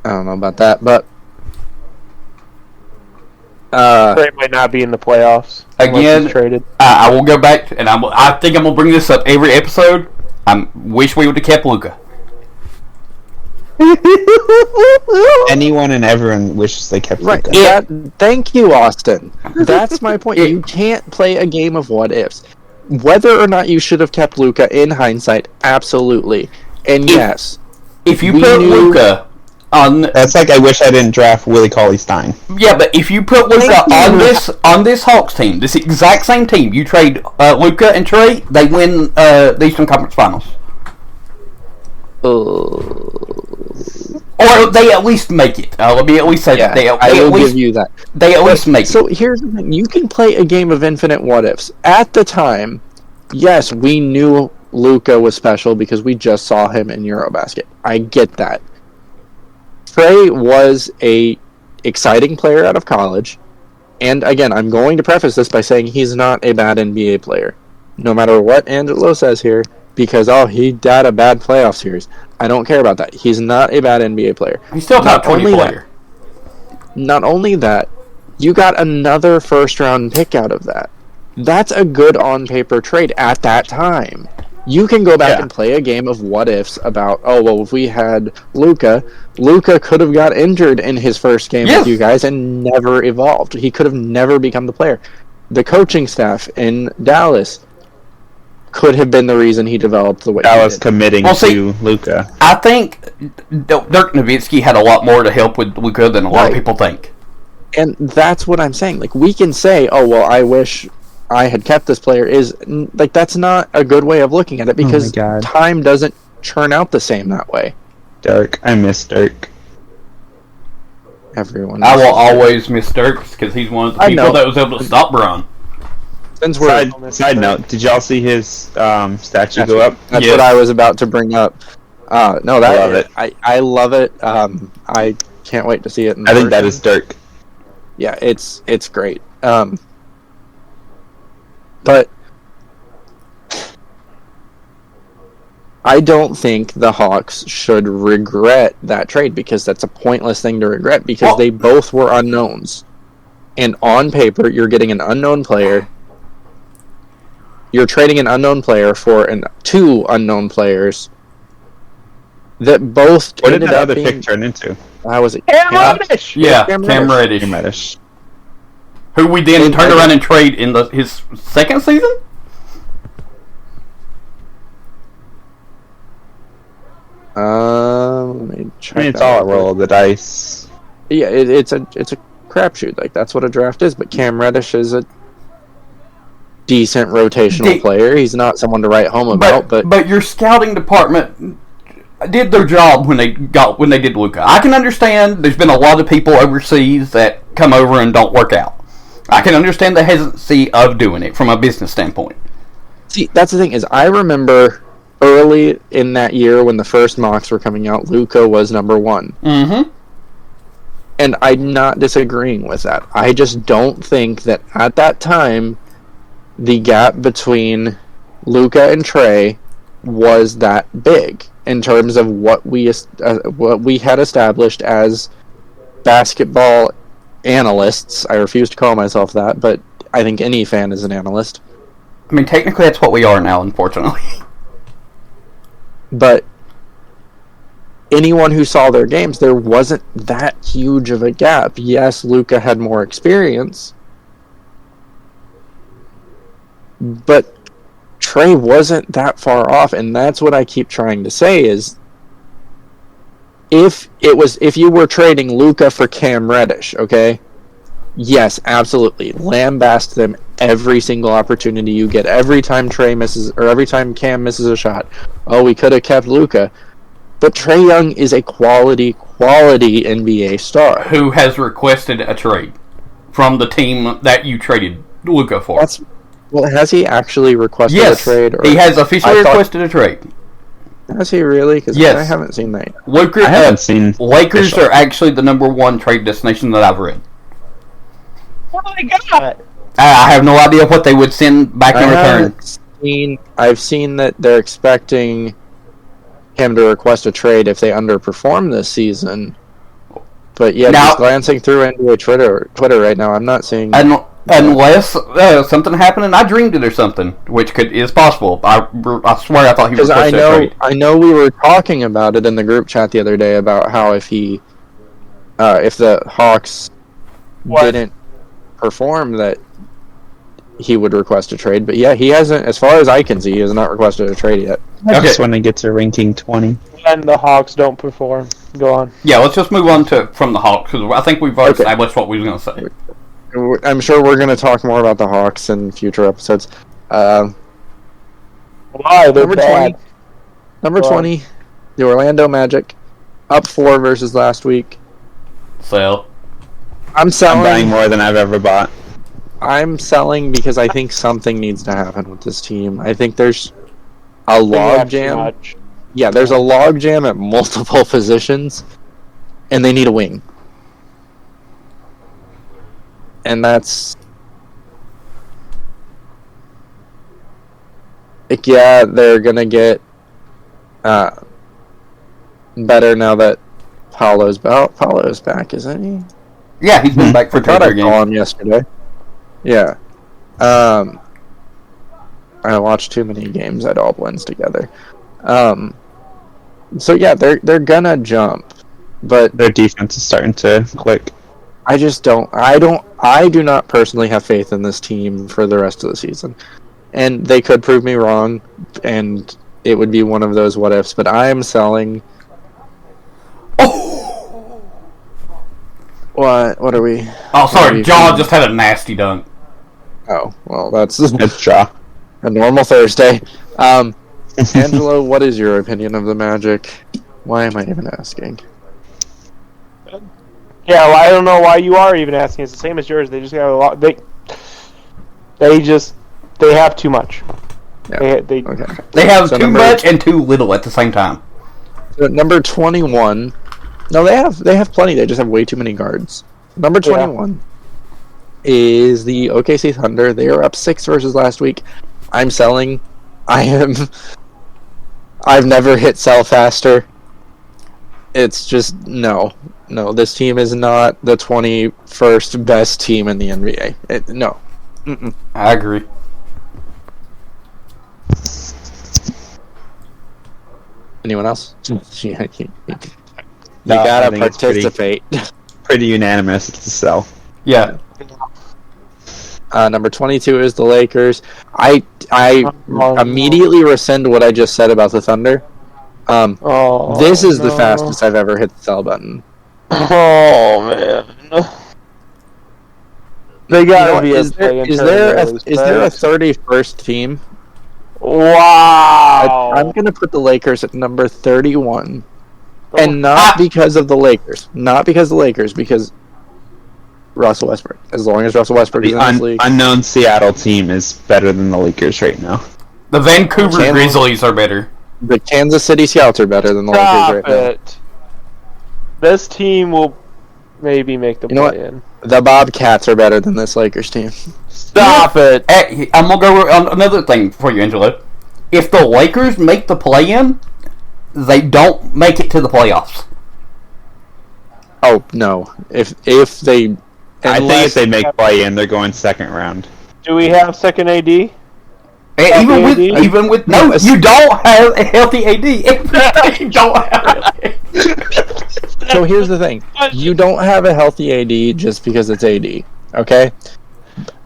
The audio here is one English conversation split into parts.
I don't know about that, but Trey might not be in the playoffs Again, traded. I will go back, and I think I'm gonna bring this up every episode. I wish we would have kept Luka. Anyone and everyone wishes they kept right. Luka. Thank you, Austin. That's my point. You can't play a game of what ifs. Whether or not you should have kept Luka in hindsight, absolutely. And yes, if you put Luka on, that's like I wish I didn't draft Willie Cauley-Stein. Yeah, but if you put Luka on this Hawks team, this exact same team, you trade Luka and Trey, they win the Eastern Conference Finals. Or they at least make it. Let me at least say that. I will give you that. They at least make it. So here's the thing. You can play a game of infinite what-ifs. At the time, yes, we knew Luka was special because we just saw him in Eurobasket. I get that. Trey was a exciting player out of college. And again, I'm going to preface this by saying he's not a bad NBA player. No matter what Angelo says here, because, he had a bad playoff series. I don't care about that. He's not a bad NBA player. He's still a top 20 player. Not only that, you got another first-round pick out of that. That's a good on-paper trade at that time. You can go back and play a game of what-ifs about, if we had Luka could have got injured in his first game with you guys and never evolved. He could have never become the player. The coaching staff in Dallas could have been the reason he developed the way Dallas he did. committing to Luka. I think Dirk Nowitzki had a lot more to help with Luka than a lot of people think. And that's what I'm saying. Like, we can say, I wish I had kept this player. That's not a good way of looking at it because time doesn't churn out the same that way. Dirk. I miss Dirk. Everyone. I will always miss Dirk because he's one of the people that was able to stop Bron. Side note, did y'all see his statue go up? That's what I was about to bring up. I love it. I love it. I can't wait to see it. I think that is Dirk. Yeah, it's great. But I don't think the Hawks should regret that trade because that's a pointless thing to regret because they both were unknowns. And on paper, you're getting an unknown player. You're trading an unknown player for two unknown players that both. What did that other pick turn into? Was it Cam Reddish? Yeah, Cam Reddish. Who we then turned around and trade in his second season? Let me check. It's all a roll of the dice. Yeah, it's a crapshoot. Like, that's what a draft is. But Cam Reddish is a decent rotational player. He's not someone to write home about. But your scouting department did their job when they did Luka. I can understand. There's been a lot of people overseas that come over and don't work out. I can understand the hesitancy of doing it from a business standpoint. See, that's the thing is, I remember early in that year when the first mocks were coming out, Luka was number one. Mm-hmm. And I'm not disagreeing with that. I just don't think that at that time, the gap between Luka and Trey was that big in terms of what we had established as basketball analysts. I refuse to call myself that, but I think any fan is an analyst. I mean, technically that's what we are now, unfortunately. But anyone who saw their games, there wasn't that huge of a gap. Yes, Luka had more experience, but Trey wasn't that far off, and that's what I keep trying to say is if you were trading Luka for Cam Reddish, okay? Yes, absolutely. Lambast them every single opportunity you get. Every time Trey misses, or every time Cam misses a shot. We could have kept Luka. But Trae Young is a quality NBA star. Who has requested a trade from the team that you traded Luka for. Has he actually requested a trade? He has officially requested a trade. Has he really? Because I haven't seen that yet. I haven't seen. Lakers are actually the number one trade destination that I've read. Oh my god! I have no idea what they would send back in return. I've seen that they're expecting him to request a trade if they underperform this season. But yeah, Now- just glancing through NBA Twitter right now, I'm not seeing. Unless something happened and I dreamed it or something, which is possible. I swear I thought he Because requested a trade. I know we were talking about it in the group chat the other day about how if the Hawks didn't perform, that he would request a trade. But yeah, he hasn't, as far as I can see, he has not requested a trade yet. Just when he gets a ranking 20. And the Hawks don't perform. Go on. Yeah, let's just move on from the Hawks, because I think we've already established what we were going to say. I'm sure we're going to talk more about the Hawks in future episodes. Why? They're Number bad. 20. Number 20, the Orlando Magic, up 4 versus last week. So, I'm selling. I'm buying more than I've ever bought. I'm selling because I think something needs to happen with this team. I think there's a log jam. Yeah, there's a log jam at multiple positions, and they need a wing. And that's... yeah, they're going to get better now that Paolo's back, isn't he? yeah, he's been back for I thought I 2 saw games. him yesterday. Yeah. I watched too many games. It all blends together. So yeah, they're gonna jump, but Their defense is starting to click. I just don't. I do not personally have faith in this team for the rest of the season, and they could prove me wrong, and it would be one of those what ifs. But I am selling. Oh! What are we? Oh, sorry, Maybe John from- just had a nasty dunk. Oh well, that's It's draw. a normal Thursday. Angelo, what is your opinion of the Magic? Why am I even asking? Yeah, well, I don't know why you are even asking. It's the same as yours. They just have a lot. They have too much. Yeah. They Okay. They have So too number- much and too little at the same time. So number 21. No, they have plenty. They just have way too many guards. Number 21 is the OKC Thunder. They are up 6 versus last week. I'm selling. I've never hit sell faster. It's just no. This team is not the 21st best team in the NBA. No. Mm-mm. I agree. Anyone else? You No, I gotta think it's participate. Pretty unanimous. It's a sell. Yeah. Number 22 is the Lakers. I immediately rescind what I just said about the Thunder. This is the fastest I've ever hit the sell button. Oh man. They gotta be. Is there a 31st team? Wow. I'm gonna put the Lakers at number 31, and not because of the Lakers, because Russell Westbrook. As long as Russell Westbrook is The in this league, unknown Seattle team is better than the Lakers right now. The Vancouver Chandler- Grizzlies are better. the Kansas City Scouts are better than the Stop Lakers right it. This team will maybe make the You know what? play-in. now. The Bobcats are better than this Lakers team. Stop it. Hey, I'm gonna go on another thing for you, Angelo. If the Lakers make the play-in, they don't make it to the playoffs. Oh no! If they, I think if they make play-in, they're going second round. Do we have second AD? And Healthy AD? even with no, you don't have a healthy AD. You don't have. So here's the thing: you don't have a healthy AD just because it's AD. Okay.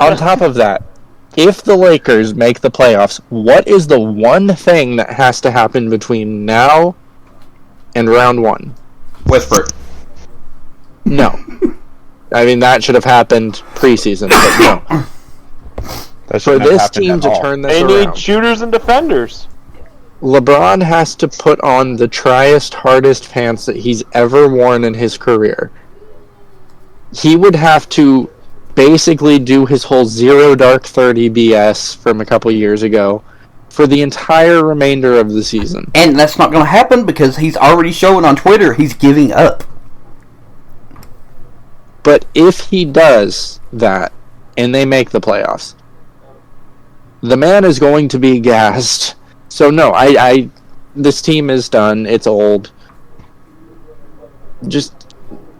On top of that, if the Lakers make the playoffs, what is the one thing that has to happen between now and round 1? Westbrook. No. I mean, that should have happened preseason, but no. That For shouldn't have this happened team at to all. turn this They around, need shooters and defenders. LeBron has to put on the triest, hardest pants that he's ever worn in his career. He would have to basically do his whole zero dark 30 BS from a couple years ago for the entire remainder of the season. And that's not going to happen because he's already showing on Twitter he's giving up. But if he does that and they make the playoffs, the man is going to be gassed. So no, this team is done. It's old. Just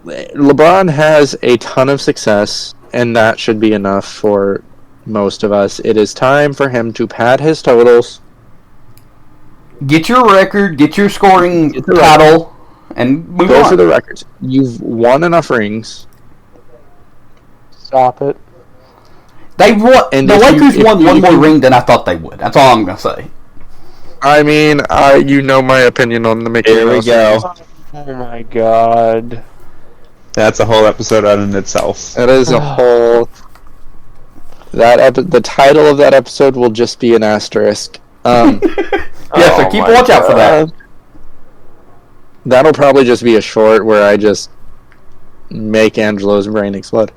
LeBron has a ton of success, and that should be enough for most of us. It is time for him to pad his totals. Get your record, get your scoring title, and move Go on. for the records. You've won enough rings. Stop it. They won. And The Lakers won one more you- ring than I thought they would. That's all I'm gonna say. I mean, you know my opinion on the Mickey Here we Mouse go. rings. Oh my god. That's a whole episode out in itself. That is a whole. The title of that episode will just be an asterisk. Yeah, so keep a watch out for that. That'll probably just be a short where I just make Angelo's brain explode.